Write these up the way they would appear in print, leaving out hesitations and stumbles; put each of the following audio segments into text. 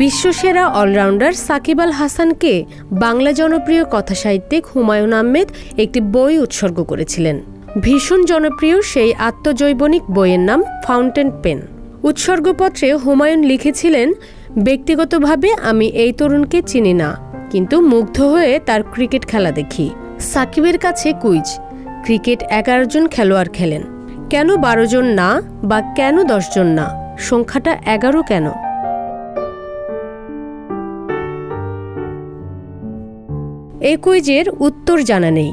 বিশ্বসেরা allrounder Shakib Al হাসানকে বাংলা জনপ্রিয় কথাসাহিত্যিক হুমায়ুন আহমেদ একটি বই উৎসর্গ করেছিলেন। ভীষণ জনপ্রিয় সেই আত্মজৈবনিক বইয়ের নাম ফাউন্টেন পেন। উৎসর্গপত্রে হুমায়ুন লিখেছিলেন, ব্যক্তিগতভাবে আমি এই তরুণকে চিনি না, কিন্তু মুগ্ধ হয়ে তার ক্রিকেট খেলা দেখি। সাকিবের কাছে কুইজ, ক্রিকেট 11 জন খেলোয়াড় খেলেন, কেন 12 জন না বা কেন 10 জন না, সংখ্যাটা 11 কেন? এই কুইজের উত্তর জানা নেই,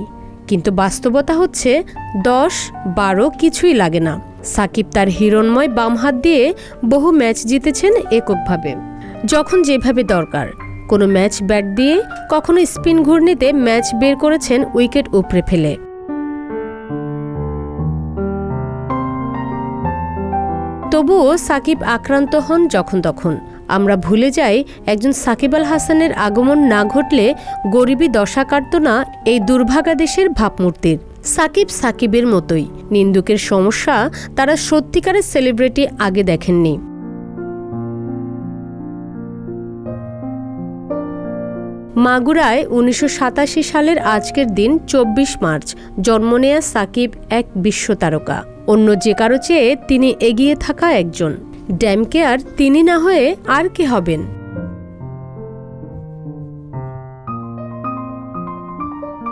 কিন্তু বাস্তবতা হচ্ছে 10-12 কিছুই লাগে না। সাকিব তার হিরণময় বাম হাত দিয়ে বহু ম্যাচ জিতেছেন এককভাবে, যখন যেভাবে দরকার। কোনো ম্যাচ ব্যাট দিয়ে, কখনো স্পিন ঘূর্ণিতে ম্যাচ বের করেছেন উইকেট উপড়ে ফেলে। তবুও সাকিব আক্রান্ত হন যখন তখন। আমরা ভুলে যাই, একজন সাকিব আল হাসানের আগমন না ঘটলে গরিবী দশা কাটত না এই দুর্ভাগা দেশের ভাবমূর্তির। সাকিব সাকিবের মতোই। নিন্দুকের সমস্যা, তারা সত্যিকারের সেলিব্রিটি আগে দেখেননি। মাগুরায় 1987 সালের আজকের দিন 24 মার্চ জন্ম নেয়া সাকিব এক বিশ্ব তারকা। অন্য যে কারো চেয়ে তিনি এগিয়ে থাকা একজন। ড্যামকে আর তিনি না হয়ে আর কে হবেন?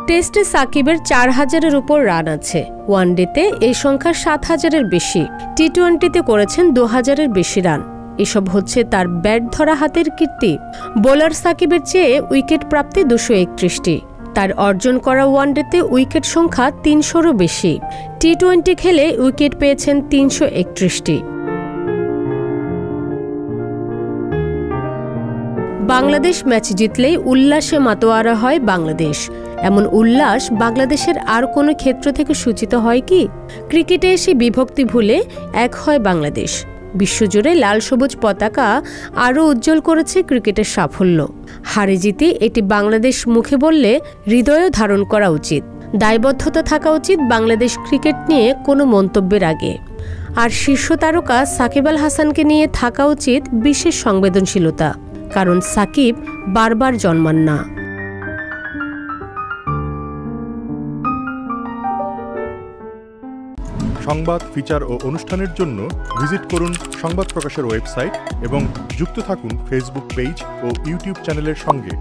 টেস্টে সাকিবের 4000-এর উপর রান আছে। ওয়ানডেতে এই সংখ্যা 7000-এর বেশি। টি-20তে করেছেন 2000-এর বেশি রান। এসব হচ্ছে তার ব্যাট ধরা হাতের কীর্তি। বোলার সাকিবের চেয়ে উইকেট প্রাপ্তি 231টি। তার অর্জন করা ওয়ানডেতে উইকেট সংখ্যা 300-রও বেশি। টি-20 খেলে উইকেট পেয়েছেন 331টি। বাংলাদেশ ম্যাচ জিতলেই উল্লাসে মাতোয়ারা হয় বাংলাদেশ। এমন উল্লাস বাংলাদেশের আর কোনো ক্ষেত্র থেকে সূচিত হয় কি? ক্রিকেটে এসে বিভক্তি ভুলে এক হয় বাংলাদেশ। বিশ্বজুড়ে লাল সবুজ পতাকা আরও উজ্জ্বল করেছে ক্রিকেটের সাফল্য। হারে জিতে এটি বাংলাদেশ মুখে বললে হৃদয়ও ধারণ করা উচিত। দায়বদ্ধতা থাকা উচিত বাংলাদেশ ক্রিকেট নিয়ে কোনো মন্তব্যের আগে। আর শীর্ষ তারকা সাকিব আল হাসানকে নিয়ে থাকা উচিত বিশেষ সংবেদনশীলতা, কারণ সাকিব বারবার জন্মান না। সংবাদ, ফিচার ও অনুষ্ঠানের জন্য ভিজিট করুন সংবাদ প্রকাশের ওয়েবসাইট এবং যুক্ত থাকুন ফেসবুক পেজ ও ইউটিউব চ্যানেলের সঙ্গে।